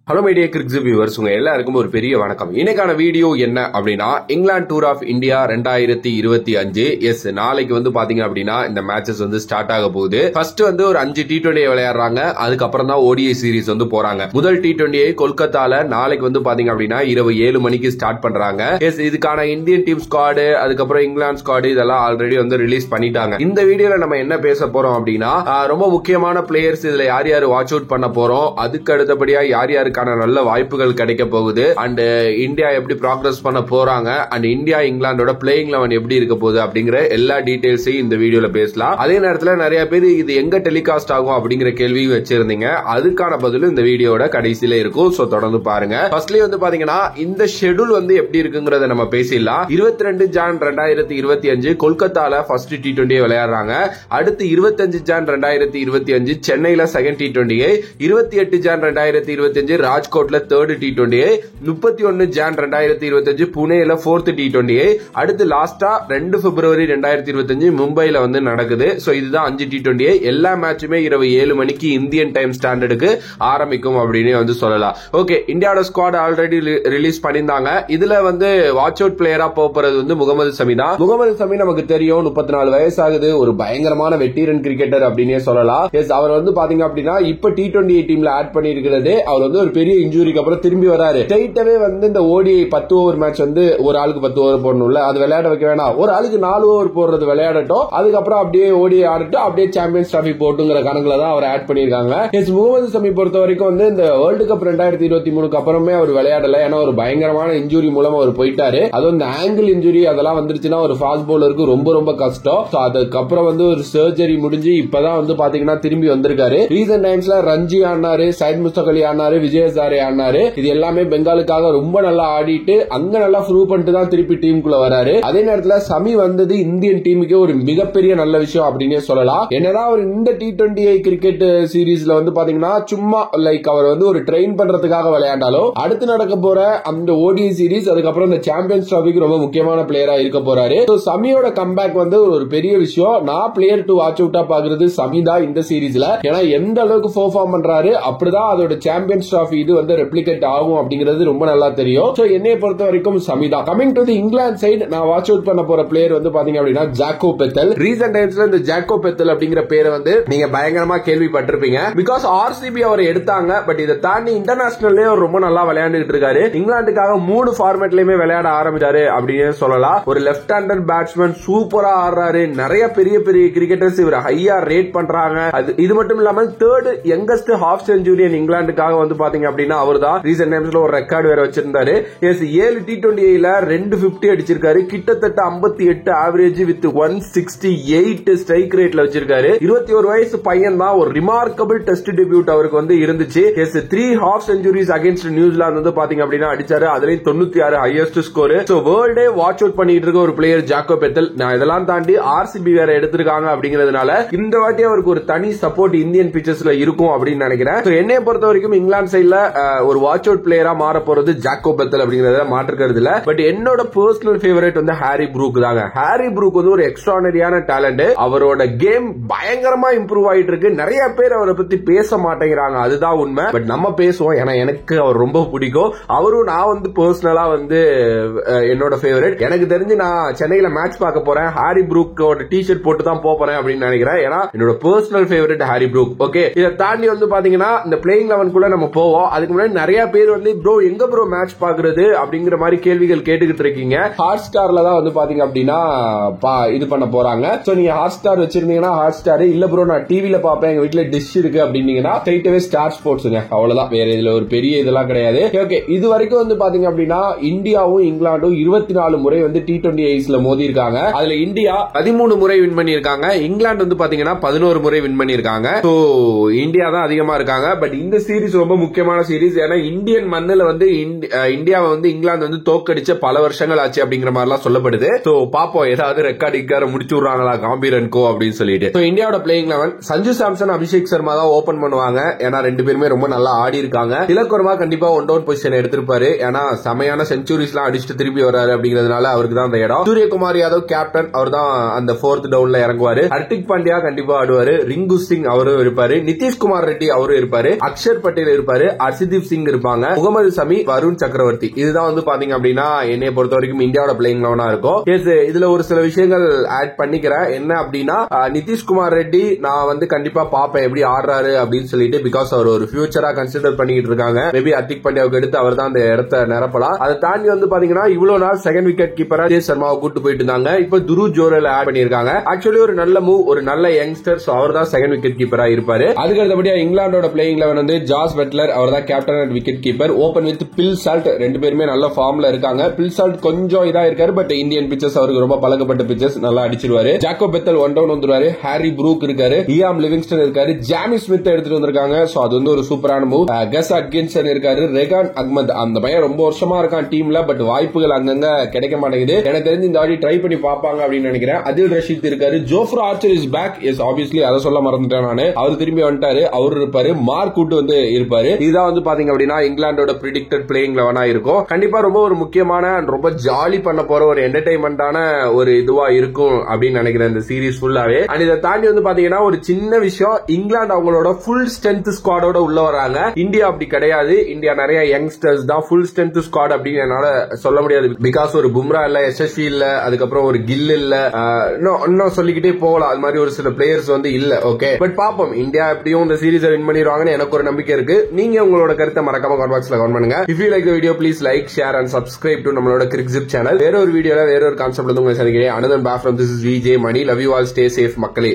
Hello media கிரிக்ஸ் viewers, உங்க எல்லாருக்கும் ஒரு பெரிய வணக்கம். இன்னைக்கான வீடியோ என்ன அப்படின்னா, England tour of India 2025. Yes, நாளைக்கு வந்து பாத்தீங்க அப்படின்னா இந்த மேட்சஸ் வந்து ஸ்டார்ட் ஆக போகுது. ஃபர்ஸ்ட் வந்து ஒரு 5 T20 விளையாடுறாங்க. அதுக்கப்புறம் தான் ODI சீரிஸ் வந்து போறாங்க. முதல் T20 கொல்கத்தால நாளைக்கு வந்து பாத்தீங்க அப்படின்னா இரவு 7 மணிக்கு ஸ்டார்ட் பண்றாங்க. எஸ், இதுக்கான இந்தியன் டீம் ஸ்குவாடு, அதுக்கப்புறம் இங்கிலாந்து ஸ்குவாடு இதெல்லாம் ஆல்ரெடி வந்து ரிலீஸ் பண்ணிட்டாங்க. இந்த வீடியோல நம்ம என்ன பேச போறோம் அப்படின்னா, ரொம்ப முக்கியமான பிளேயர்ஸ் இதுல யார் யார் வாட்ச் அவுட் பண்ண போறோம், அதுக்கு அடுத்தபடியா யார் யாருக்கு நல்ல வாய்ப்புகள் கிடைக்க போகுது, அண்ட் இந்தியா எப்படி ப்ராக்ரஸ் பண்ண போறாங்க, அண்ட் இந்தியா இங்கிலாந்தோட பிளேயிங் 11 எப்படி இருக்க போகுது அப்படிங்கிற எல்லா டீடைல்ஸையும் இந்த வீடியோல பேசலாம். அதே நேரத்தில் நிறைய பேர் இது எங்க டெலிகாஸ்ட் ஆகும் அப்படிங்கிற கேள்வியும் வச்சிருந்தீங்க. அதுக்கான பதில் இந்த வீடியோட கடைசியில இருக்கும். சோ தொடர்ந்து பாருங்க. ஃபர்ஸ்ட்லயே வந்து பாத்தீங்கன்னா இந்த ஷெட்யூல் வந்து எப்படி இருக்குங்கிறத நம்ம பேசிடலாம். 22 ஜான் 2025 கொல்கத்தால ஃபர்ஸ்ட் T20 விளையாடுறாங்க. அடுத்து 25 ஜான் 2025 சென்னையில செகண்ட் T20, 28 ஜான் 2025 ராஜ்கோட்ல தேர்ட் T20, 31 ஜான் 2025 புனேல ஃபோர்த் T20, அடுத்து லாஸ்டா 2 பிப்ரவரி 2025 மும்பைல வந்து நடக்குது. சோ இதுதான் 5 T20. எல்லா மேட்சுமே இரவு 7 மணிக்கு இந்தியன் டைம் ஸ்டாண்டர்டுக்கு ஆரம்பிக்கும் அப்படின்னு வந்து சொல்லலாம். ஓகே, இந்தியாவோட ஸ்குவாட் ஆல்ரெடி ரிலீஸ் பண்ணிருந்தாங்க. இதுல வந்து வாட்ச் அவுட் பிளேயரா போறது வந்து முகமது சமி தான். முகமது சமி நமக்கு தெரியும், 34 வயசு ஆகுது, ஒரு பயங்கரமான வெட்டீரன் கிரிக்கெட்டர் அப்படின்னே சொல்லலாம். எஸ், அவர் வந்து பாத்தீங்க அப்படின்னா இப்ப T20 டீம்ல ஆட் பண்ணிருக்கிறது. அவர் வந்து ஒரு பெரிய இன்ஜூரிக்கு அப்புறம் திரும்பி வராரு. ஸ்ட்ரைட்டாவே வந்து இந்த ODI 10 ஓவர் மேட்ச் வந்து ஒரு ஆளுக்கு 10 ஓவர் போடணும்ல, அது விளையாட வைக்க வேணாம், ஒரு ஆளுக்கு 4 ஓவர் போடுறது விளையாடட்டும், அதுக்கப்புறம் அப்படியே ODI ஆடட்டும், அப்படியே சாம்பியன்ஸ் டிராபி போட்டுங்கிற கணக்குல தான் அவர் ஆட் பண்ணிருக்காங்க. எஸ், முகமது சமி பொறுத்த வரைக்கும் வந்து இந்த வேர்ல்டு கப் 2023 அப்புறமே அவர் விளையாடல. ஏன்னா ஒரு பயங்கரமான இன்ஜூரி மூலமா அவர் போயிட்டாரு. அதுவும் இந்த ஆங்கிள் இன்ஜூரி அதெல்லாம் வந்துருச்சுன்னா ஒரு ஃபாஸ்ட் பவுலருக்கு ரொம்ப ரொம்ப கஷ்டம். அதுக்கப்புறம் வந்து ஒரு சர்ஜரி முடிஞ்சு இப்பதான் வந்து பாத்தீங்கன்னா திரும்பி வந்திருக்காரு. ரீசன்ட் டைம்ஸ்ல ரஞ்சி ஆனாரு, சையத் முஸ்தக் அலி ஆனாரு, விஜயசாரே ஆனாரு. இது எல்லாமே பெங்காலுக்காக ரொம்ப நல்லா ஆடிட்டு அங்க நல்லா ப்ரூவ் பண்ணிட்டு தான் திருப்பி டீமுக்குள்ள வராரு. அதே நேரத்துல சமி வந்தது இந்தியன் டீமுக்கு ஒரு மிகப்பெரிய நல்ல விஷயம் அப்படின்னே சொல்லலாம். என்னன்னா அவர் இந்த T20 கிரிக்கெட் சீரீஸ்ல வந்து பாத்தீங்கன்னா சும்மா லைக் அவர் வந்து ஒரு ட்ரெயின் பண்றதுக்காக விளையாண்டாலும் அடுத்து நடக்க போற அந்த ODI சீரீஸ், அதுக்கப்புறம் இந்த சாம்பியன்ஸ் டிராபிக்கு ரொம்ப முக்கியமான பிளேயரா இருக்க போறாரு. சமியோட கம்பேக் வந்து ஒரு பெரிய விஷயம். நான் பிளேயர் டு வாட்ச் அவுட்டா பாக்குறது சமி தான் இந்த சீரீஸ்ல. ஏன்னா எந்த அளவுக்கு பெர்ஃபார்ம் பண்றாரு, அப்படிதான் அதோட சாம்பியன்ஸ் டிராபி இது வந்து ரெப்ளிகேட் ஆகும் அப்படிங்கிறது ரொம்ப நல்லா தெரியும். சோ என்னைய பொறுத்த வரைக்கும் Samitha. Coming to the England side, நான் வாட்ச் அவுட் பண்ண போற பிளேயர் வந்து பாத்தீங்க அப்படின்னா ஜாக்கோ பெத்தல். ரீசன்ட் டைம்ஸ்ல இந்த ஜாக்கோ பெத்தல் அப்படிங்கிற பேரை வந்து நீங்க பயங்கரமா கேள்விப்பட்டிருப்பீங்க. பிகாஸ் RCB அவரை எடுத்தாங்க. பட் இதை தாண்டி இன்டர்நேஷனல்லே அவர் ரொம்ப நல்லா விளையாண்டுட்டு இருக்காரு. இங்கிலாந்துக்காக 3 ஃபார்மேட்லயுமே விளையாட ஆரம்பிச்சாரு அப்படின்னு சொல்லலாம். ஒரு லெப்ட் ஹேண்டர் பேட்ஸ்மேன், சூப்பரா ஆடுறாரு. நிறைய பெரிய பெரிய கிரிக்கெட்டர்ஸ் இவர் ஹையா ரேட் பண்றாங்க. இது மட்டும் இல்லாம தேர்ட் யங்கஸ்ட் ஹாஃப் செஞ்சுரியன் இங்கிலாந்துக்காக வந்து பாத்தீங்க அப்படின்னா அவர் தான். ரீசன்ட் டைம்ஸ்ல ஒரு ரெக்கார்டு வேற வச்சிருந்தாரு. எஸ், 7 T20ல 250 அடிச்சிருக்காரு. கிட்டத்தட்ட 58 ஆவரேஜ் வித் 168 ஸ்ட்ரைக் ரேட்ல வச்சிருக்காரு. 21 வயசு பையன் தான். ஒரு ரிமார்க்கபிள் டெஸ்ட் டெபியூட் அவருக்கு வந்து இருந்துச்சு. எஸ், 3 ஹாஃப் செஞ்சுரிஸ் அகைன்ஸ்ட் நியூசிலாந்து வந்து பாத்தீங்க அப்படின்னா அடிச்சாரு. அதுலயும் 96 ஹையஸ்ட் ஸ்கோர். சோ வேர்ல்டே வாட்ச் அவுட் பண்ணிட்டு இருக்க ஒரு பிளேயர் ஜாக்கோ பெத்தல். நான் இதெல்லாம் தாண்டி RCB வேற எடுத்திருக்காங்க அப்படிங்கிறதுனால இந்த வாட்டி அவருக்கு ஒரு தனி சப்போர்ட் இந்தியன் பிச்சர்ஸ்ல இருக்கும் அப்படின்னு நினைக்கிறேன். என்னைய பொறுத்த வரைக்கும் இங்கிலாந்து சைட்ல ஒரு வாட்ச் அவுட் பிளேயரா மாற போறது ஜாக்கோ பெத்தல் அப்படிங்கறத மாற்றுக்கிறது இல்ல. பட் என்னோட பர்சனல் ஃபேவரட் வந்து ஹாரி ப்ரூக் தாங்க. ஹாரி ப்ரூக் வந்து ஒரு எக்ஸ்ட்ரானரியான டேலண்ட். அவரோட கேம் பயங்கரமா இம்ப்ரூவ் ஆயிட்டு இருக்கு. நிறைய பேர் அவரை பத்தி பேச மாட்டேங்கிறாங்க, அதுதான் உண்மை. பட் நம்ம பேசுவோம். ஏன்னா எனக்கு அவர் ரொம்ப பிடிக்கும். அவரும் நான் வந்து பர்சனலா வந்து என்னோட ஃபேவரட். எனக்கு தெரிஞ்சு நான் சென்னையில மேட்ச் பார்க்க போறேன், ஹாரி ப்ரூக்கோட டி-ஷர்ட் போட்டு தான் போறேன் அப்படின்னு நினைக்கிறேன். ஏன்னா என்னோட personal favourite Harry Brook. Okay, இதை தாண்டி வந்து பாத்தீங்கன்னா இந்த பிளேயிங் 11 குள்ள நம்ம போவோம். அதுக்கு முன்னாடி நிறைய பேர் வந்து ப்ரோ எங்க ப்ரோ மேட்ச் பாக்குறது அப்படிங்கிற மாதிரி கேள்விகள் கேட்டுக்கிட்டு இருக்கீங்க. ஹாட் ஸ்டார்ல தான் வந்து பாத்தீங்க அப்படின்னா இது பண்ண போறாங்க. சோ நீங்க ஹாட் ஸ்டார் வச்சிருந்தீங்கன்னா ஹாட் ஸ்டார், இல்ல ப்ரோ நான் டிவில பாப்பேன், எங்க வீட்டுல டிஷ் இருக்கு அப்படின்னீங்கன்னா ஸ்ட்ரைட்டாவே ஸ்டார் ஸ்போர்ட்ஸ்ங்க. அவ்வளவுதான், வேற இதுல ஒரு பெரிய இதெல்லாம் கிடையாது. ஓகே, இது வரைக்கும் வந்து பாத்தீங்க அப்படின்னா இந்தியாவும் இங்கிலாந்தும் 24 முறை வந்து T20 ஐஸ்ல மோதி இருக்காங்க. அதுல இந்தியா 13 முறை வின் பண்ணிருக்காங்க. இங்கிலாந்து வந்து பாத்தீங்கன்னா 11 முறை வின் பண்ணிருக்காங்க. சோ இந்தியா தான் அதிகமா இருக்காங்க. பட் இந்த சீரிஸ் ரொம்ப முக்கியமான சீரிஸ். ஏன்னா இந்தியன் மண்ணில் வந்து இந்தியாவை வந்து இங்கிலாந்து வந்து தோக்கடிச்ச பல வருஷங்கள் ஆச்சு அப்படிங்கிற மாதிரிலாம் சொல்லப்படுது. சோ பாப்போம் ஏதாவது ரெக்கார்டு முடிச்சு விடுறாங்களா காம்பீரன் கோ அப்படின்னு சொல்லிட்டு. இந்தியாவோட பிளேயிங் 11 சஞ்சு சாம்சன், அபிஷேக் சர்மா தான் ஓபன் பண்ணுவாங்க. ஏன்னா 2 பேருமே ரொம்ப நல்லா ஆடி இருக்காங்க. திலக் வர்மா கண்டிப்பா ஒன் டவுன் பொசிஷன் எடுத்திருப்பாரு. ஏன்னா செமையான செஞ்சுரிஸ் எல்லாம் அடிச்சுட்டு திருப்பி வராரு அப்படிங்கிறதுனால அவருக்கு தான் அந்த இடம். சூரியகுமார் யாதவ் கேப்டன், அவர் தான் அந்த 4th டவுன்ல இறங்குவாரு. ஹர்திக் பாண்டியா கண்டிப்பா ஆடுவாரு. ரிங்கு சிங் அவரும் இருப்பாரு. நிதிஷ்குமார் ரெட்டி அவரும் இருப்பாரு. அக்ஷர் பட்டேல் இருப்பாரு. ஹர்ஷதீப் சிங் இருப்பாங்க, முகமது சமி, வருண் சக்கரவர்த்தி. இதுதான் வந்து பாத்தீங்க அப்படின்னா என்னைய பொறுத்த வரைக்கும் இந்தியாவோட பிளேயிங் 11 இருக்கும். இதுல ஒரு சில விஷயங்கள் ஆட் பண்ணிக்கிறேன். என்ன அப்படின்னா நிதிஷ்குமார் ரெட்டி நான் வந்து கண்டிப்பா பாப்பேன் எப்படி ஆடுறாரு அப்படின்னு சொல்லிட்டு. பிகாஸ் அவர் ஒரு ஃபியூச்சரா கன்சிடர் பண்ணிட்டு இருக்காங்க. மேபி ஹர்திக் பாண்டியாவுக்கு எடுத்து அவர் தான் அந்த இடத்தை நிரப்பலாம். அதை தாண்டி வந்து பாத்தீங்கன்னா இவ்வளவு நாள் செகண்ட் விக்கெட் கீப்பரா சர்மாவை கூட்டு போயிட்டு இருந்தாங்க. இப்ப துரு ஜோரல் ஆட் பண்ணிருக்காங்க. ஆக்சுவலி ஒரு நல்ல மூவ், ஒரு நல்ல யங்ஸ்டர். அவர் தான் செகண்ட் விக்கெட் கீப்பரா இருப்பாரு. அதுக்கு அடுத்தபடியா இங்கிலாந்தோட பிளேயிங் 11 வந்து ஜாஸ் பட்லர், அவர் தான் captain and wicket keeper. Open with bill salt, ரெண்டு பேருமே நல்ல ஃபார்ம்ல இருக்காங்க. பில் சால்ட் கொஞ்சம் இதா இருக்காரு, பட் இந்தியன் பிச்சர்ஸ் அவருக்கு ரொம்ப பழக்கப்பட்ட பிச்சர்ஸ், நல்லா அடிச்சிருவாரு. ஜாக்கோ பெத்தல் 1 டவுன் வந்துருவாரு. ஹாரி ப்ரூக் இருக்காரு, லியாம் லிவிங்ஸ்டன் இருக்காரு, ஜாமி ஸ்மித் எடுத்துட்டு வந்திருக்காங்க. சோ அது வந்து ஒரு சூப்பரான மூவ். கஸ் அட்கின்சன் இருக்காரு, ரெகான் அஹ்மத், அந்த பையன் ரொம்ப வருஷமா இருக்கான் டீம்ல, பட் வாய்ப்புகள் அங்கங்க கிடைக்க மாட்டேங்குது. எனக்கு தெரிஞ்சு இந்த வாட்டி ட்ரை பண்ணி பாப்பாங்க அப்படின்னு நினைக்கிறேன். அதில் ரஷீத் இருக்காரு, Jofra Archer is back. Yes obviously அதை சொல்ல மறந்துட்டேன் நானு. அவர் திரும்பி வந்துட்டாரு, அவர் இருப்பாரு. மார்க் கூட்டு வந்து இருப்பாரு. இதுதான் வந்து பாத்தீங்க அப்படின்னா இங்கிலாந்தோட பிரெடிக்டட் பிளேயிங் 11 இருக்கும். கண்டிப்பா ரொம்ப ஒரு முக்கியமான ரொம்ப ஜாலி பண்ண போற ஒரு என்டர்டைன்மெண்டான ஒரு இதுவா இருக்கும் அப்படின்னு நினைக்கிறேன் இந்த சீரீஸ் ஃபுல்லாவே. அண்ட் இதை தாண்டி வந்து பாத்தீங்கன்னா ஒரு சின்ன விஷயம், இங்கிலாந்து அவங்களோட ஃபுல் ஸ்ட்ரென்த் ஸ்குவாடோட உள்ள வராங்க. இந்தியா அப்படி கிடையாது. இந்தியா நிறைய யங்ஸ்டர்ஸ் தான். ஃபுல் ஸ்ட்ரென்த் ஸ்குவாட் அப்படின்னு என்னால சொல்ல முடியாது. பிகாஸ் ஒரு பும்ரா இல்ல, எஸ்எஸ்வி இல்ல, அதுக்கப்புறம் ஒரு கில் இல்ல, இன்னும் சொல்லிக்கிட்டே போகலாம். அது மாதிரி ஒரு சில பிளேயர்ஸ் வந்து இல்ல. ஓகே, பட் பாப்போம் இந்தியா எப்படியும் இந்த சீரீஸ் வின் பண்ணிடுவாங்கன்னு எனக்கு ஒரு நம்பிக்கை இருக்கு. நீங்க உங்களோட கருத்தை மறக்காம கமெண்ட் பாக்ஸ்ல கமெண்ட் பண்ணுங்க. If you like the video please like, share and subscribe to நம்மளோட கிரிக்ஸிப் சேனல். வேற ஒரு வீடியோல வேற ஒரு கான்செப்ட்ல உங்களை சந்திக்கிறேன். Another pack from this is VJ Mani. Love you all, stay safe மக்களே.